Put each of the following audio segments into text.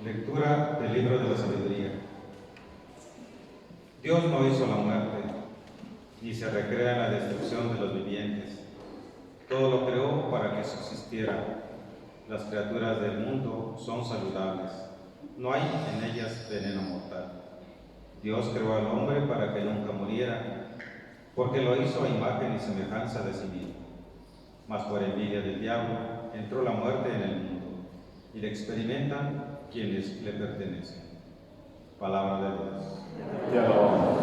Lectura del libro de la sabiduría. Dios no hizo la muerte, ni se recrea en la destrucción de los vivientes. Todo lo creó para que subsistiera. Las criaturas del mundo son saludables. No hay en ellas veneno mortal. Dios creó al hombre para que nunca muriera, porque lo hizo a imagen y semejanza de sí mismo. Mas por envidia del diablo entró la muerte en el mundo, y la experimentan quienes le pertenecen. Palabra de Dios. Te alabamos.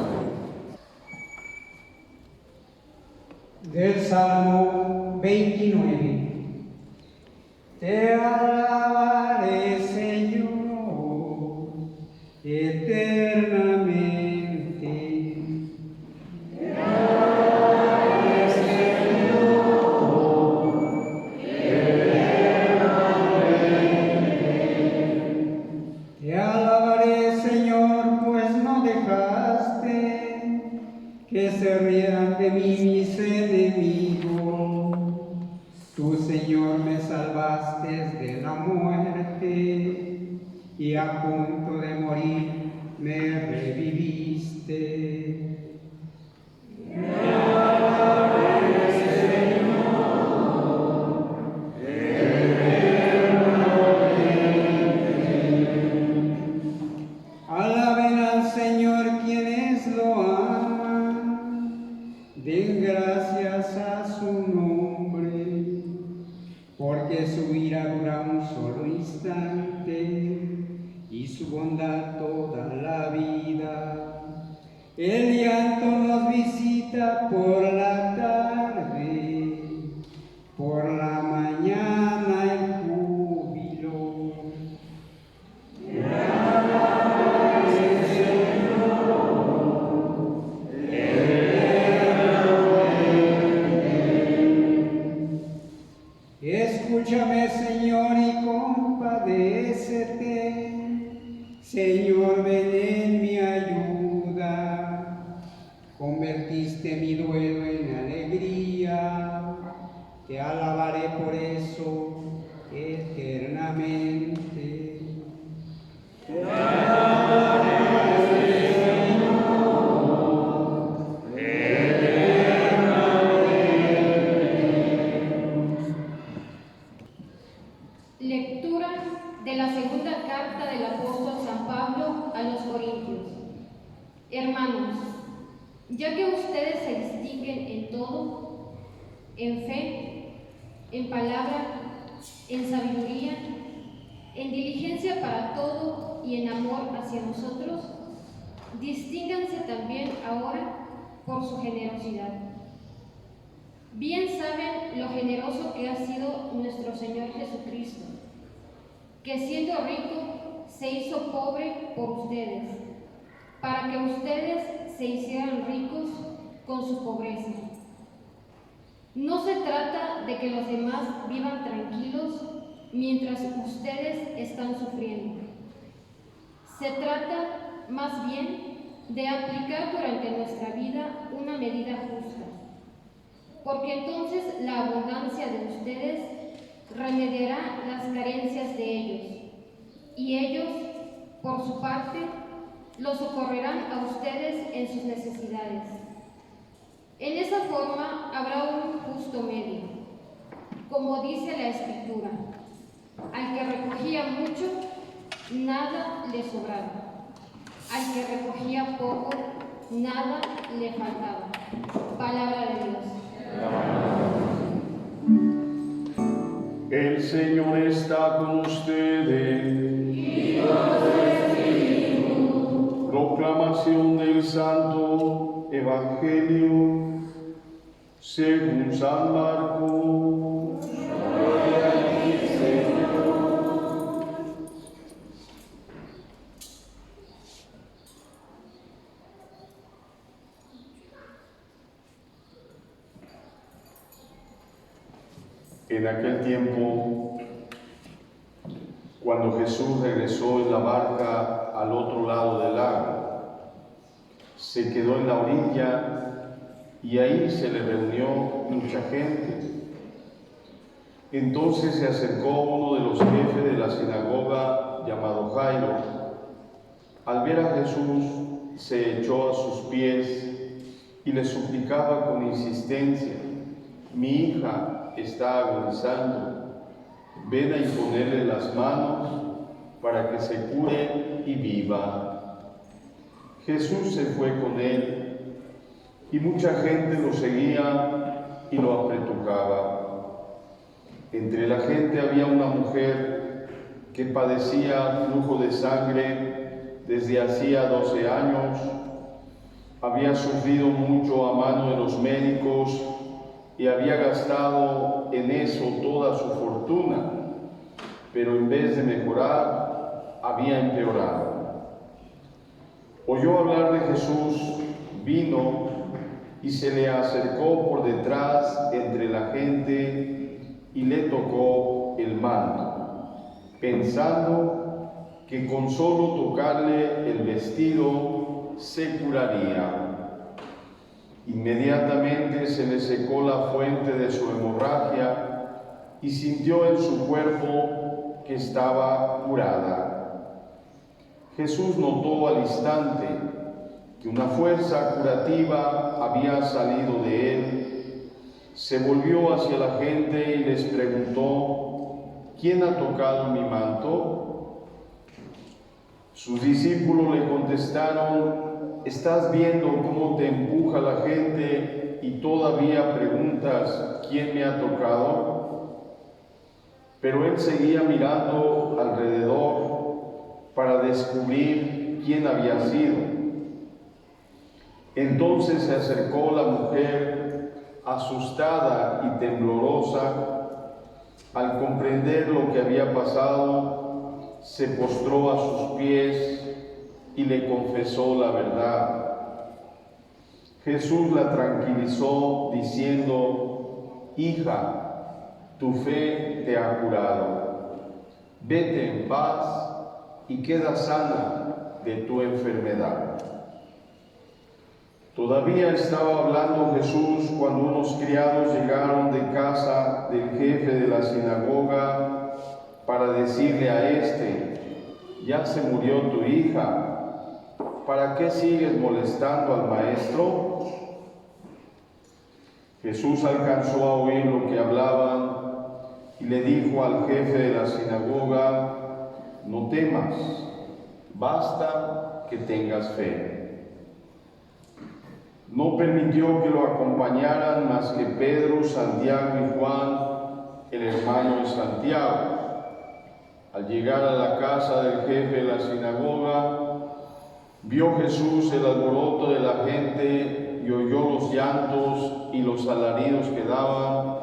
Del Salmo 29. Te alabaré, Señor, eternamente. Te alabaré, Señor, eternamente. Te alabaré, Señor, pues no dejaste que se rieran de mí mis enemigos. Tú, Señor, me salvaste de la muerte y a punto de morir me reviviste. Te alabaré, Señor, eternamente. Alaben al Señor quienes lo aman, den gracias a su nombre, porque su ira dura un solo instante y su bondad toda la vida. El llanto nos visita por la tarde, por la mañana el júbilo. Te alabaré, Señor, eternamente. Escúchame, Señor, y compadécete. Señor, ven en mi ayuda. Convertiste mi duelo en alegría. Te alabaré por eso eternamente. Te alabaré, Señor, eternamente. Lectura de la segunda carta del apóstol San Pablo a los Corintios. Hermanos, ya que ustedes se distinguen en todo, en fe, en palabra, en sabiduría, en diligencia para todo y en amor hacia nosotros, distínganse también ahora por su generosidad. Bien saben lo generoso que ha sido nuestro Señor Jesucristo, que siendo rico se hizo pobre por ustedes, para que ustedes se hicieran ricos con su pobreza. No se trata de que los demás vivan tranquilos mientras ustedes están sufriendo. Se trata más bien de aplicar durante nuestra vida una medida justa, porque entonces la abundancia de ustedes remediará las carencias de ellos, y ellos, por su parte, los socorrerán a ustedes en sus necesidades. En esa forma habrá un justo medio, como dice la Escritura: al que recogía mucho, nada le sobraba; al que recogía poco, nada le faltaba. Palabra de Dios. El Señor está con ustedes. Y con tu espíritu. Proclamación del Santo Evangelio según San Marcos. Gloria a ti, Señor. En aquel tiempo, cuando Jesús regresó en la barca al otro lado del lago, se quedó en la orilla y ahí se le reunió mucha gente. Entonces se acercó uno de los jefes de la sinagoga, llamado Jairo, Jairo, al ver a Jesús, se echó a sus pies y le suplicaba con insistencia: mi hija está agonizando, ven a imponerle las manos para que se cure y viva. Jesús se fue con él y mucha gente lo seguía y lo apretujaba. Entre la gente había una mujer que padecía flujo de sangre desde hacía 12 años. Había sufrido mucho a mano de los médicos y había gastado en eso toda su fortuna, pero en vez de mejorar, había empeorado. Oyó hablar de Jesús, vino y se le acercó por detrás entre la gente y le tocó el manto, pensando que con solo tocarle el vestido se curaría. Inmediatamente se le secó la fuente de su hemorragia y sintió en su cuerpo que estaba curada. Jesús notó al instante que una fuerza curativa había salido de él. Se volvió hacia la gente y les preguntó: ¿quién ha tocado mi manto? Sus discípulos le contestaron: ¿estás viendo cómo te empuja la gente y todavía preguntas quién me ha tocado? Pero él seguía mirando alrededor para descubrir quién había sido. Entonces se acercó la mujer, asustada y temblorosa. Al comprender lo que había pasado, se postró a sus pies y le confesó la verdad. Jesús la tranquilizó diciendo: hija, tu fe te ha curado. Vete en paz y queda sana de tu enfermedad. Todavía estaba hablando Jesús cuando unos criados llegaron de casa del jefe de la sinagoga para decirle a éste: ya se murió tu hija, ¿para qué sigues molestando al maestro? Jesús alcanzó a oír lo que hablaban y le dijo al jefe de la sinagoga: no temas, basta que tengas fe. No permitió que lo acompañaran más que Pedro, Santiago y Juan, el hermano de Santiago. Al llegar a la casa del jefe de la sinagoga, vio Jesús el alboroto de la gente y oyó los llantos y los alaridos que daban.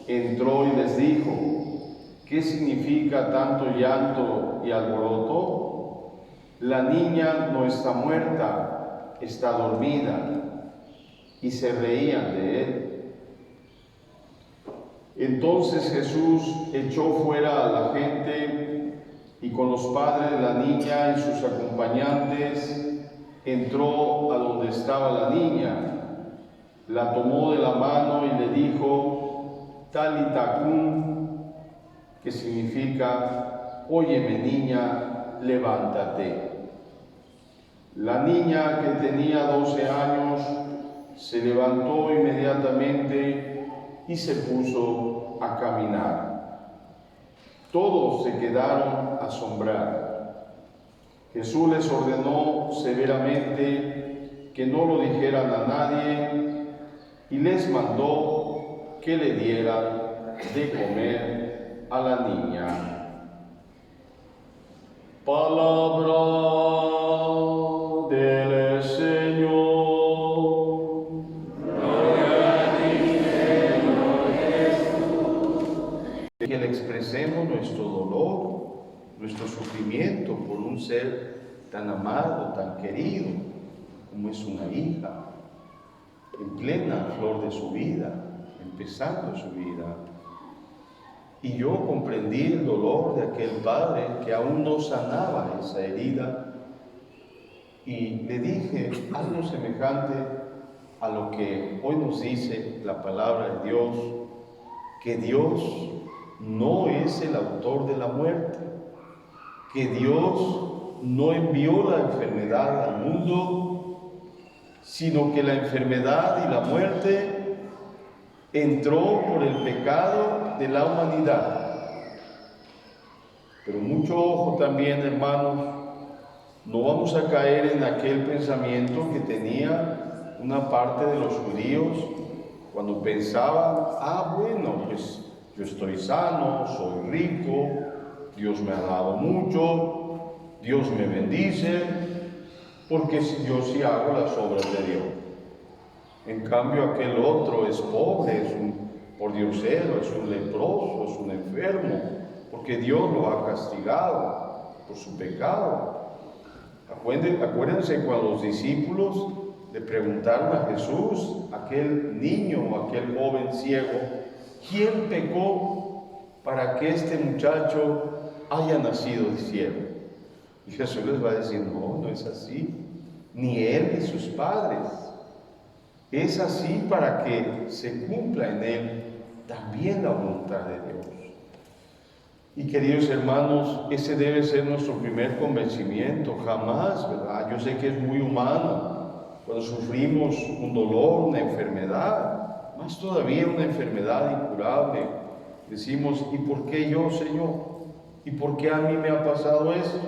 Entró y les dijo: ¿qué significa tanto llanto y alboroto? La niña no está muerta, está dormida. Y se reían de él. Entonces Jesús echó fuera a la gente y con los padres de la niña y sus acompañantes entró a donde estaba la niña, la tomó de la mano y le dijo: Talita cum, que significa: óyeme niña, levántate. La niña, que tenía 12 años, se levantó inmediatamente y se puso a caminar. Todos se quedaron asombrados. Jesús les ordenó severamente que no lo dijeran a nadie y les mandó que le dieran de comer a la niña. Palabra del Señor. Que le expresemos nuestro dolor, nuestro sufrimiento por un ser tan amado, tan querido como es una hija, en plena flor de su vida, empezando su vida. Y yo comprendí el dolor de aquel padre que aún no sanaba esa herida y le dije algo semejante a lo que hoy nos dice la palabra de Dios, que Dios no es el autor de la muerte, que Dios no envió la enfermedad al mundo, sino que la enfermedad y la muerte entró por el pecado de la humanidad. Pero mucho ojo también, hermanos, no vamos a caer en aquel pensamiento que tenía una parte de los judíos cuando pensaban, bueno, pues yo estoy sano, soy rico, Dios me ha dado mucho, Dios me bendice, porque yo sí hago las obras de Dios. En cambio, aquel otro es pobre, es un pordiosero, es un leproso, es un enfermo, porque Dios lo ha castigado por su pecado. Acuérdense cuando los discípulos le preguntaron a Jesús, aquel niño o aquel joven ciego, ¿quién pecó para que este muchacho haya nacido ciego? Y Jesús les va a decir, no es así, ni él ni sus padres. Es así para que se cumpla en él también la voluntad de Dios. Y queridos hermanos, ese debe ser nuestro primer convencimiento. Jamás, ¿verdad? Yo sé que es muy humano. Cuando sufrimos un dolor, una enfermedad, más todavía una enfermedad incurable, decimos, ¿y por qué yo, Señor? ¿Y por qué a mí me ha pasado eso?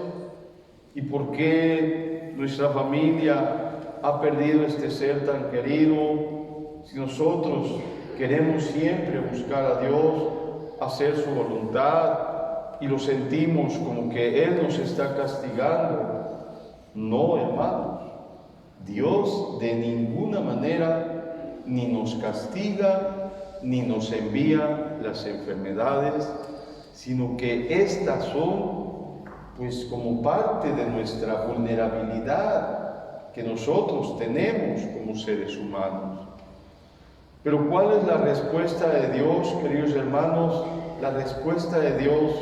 ¿Y por qué nuestra familia ha perdido este ser tan querido? Si nosotros queremos siempre buscar a Dios, hacer su voluntad, y lo sentimos como que Él nos está castigando. No, hermanos, Dios de ninguna manera ni nos castiga, ni nos envía las enfermedades, sino que estas son pues como parte de nuestra vulnerabilidad que nosotros tenemos como seres humanos. Pero ¿cuál es la respuesta de Dios, queridos hermanos? La respuesta de Dios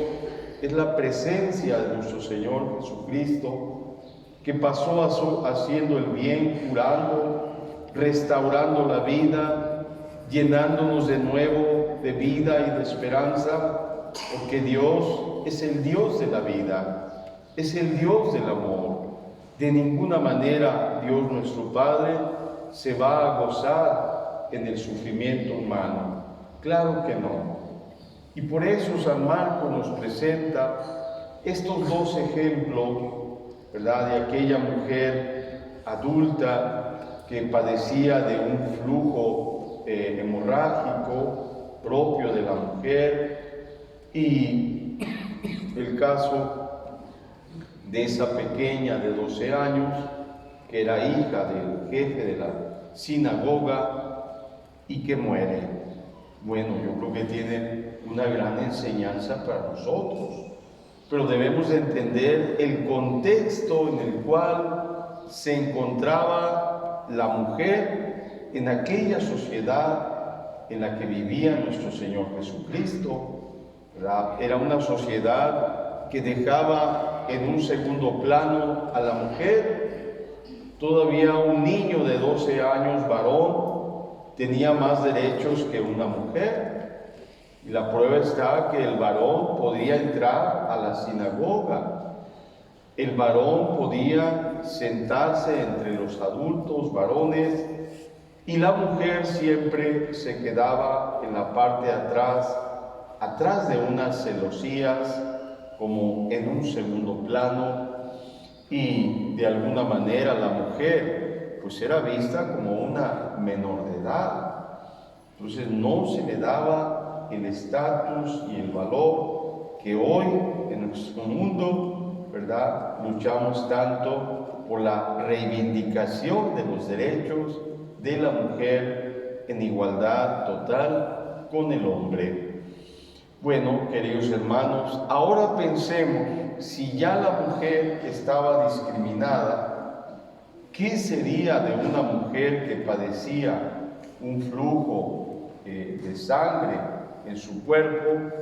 es la presencia de nuestro Señor Jesucristo, que pasó haciendo el bien, curando, restaurando la vida, llenándonos de nuevo de vida y de esperanza, porque Dios es el Dios de la vida, es el Dios del amor. De ninguna manera Dios nuestro Padre se va a gozar en el sufrimiento humano. Claro que no. Y por eso San Marcos nos presenta estos dos ejemplos, ¿verdad? De aquella mujer adulta que padecía de un flujo hemorrágico propio de la mujer, y el caso de esa pequeña de 12 años que era hija del jefe de la sinagoga y que muere. Bueno, yo creo que tiene una gran enseñanza para nosotros, pero debemos de entender el contexto en el cual se encontraba la mujer en aquella sociedad en la que vivía nuestro Señor Jesucristo. Era una sociedad que dejaba en un segundo plano a la mujer. Todavía un niño de 12 años, varón, tenía más derechos que una mujer. Y la prueba está que el varón podía entrar a la sinagoga. El varón podía sentarse entre los adultos varones, y la mujer siempre se quedaba en la parte de atrás de unas celosías, como en un segundo plano, y de alguna manera la mujer pues era vista como una menor de edad. Entonces no se le daba el estatus y el valor que hoy en nuestro mundo, ¿verdad?, luchamos tanto por la reivindicación de los derechos de la mujer en igualdad total con el hombre. Bueno, queridos hermanos, ahora pensemos, si ya la mujer estaba discriminada, ¿qué sería de una mujer que padecía un flujo de sangre en su cuerpo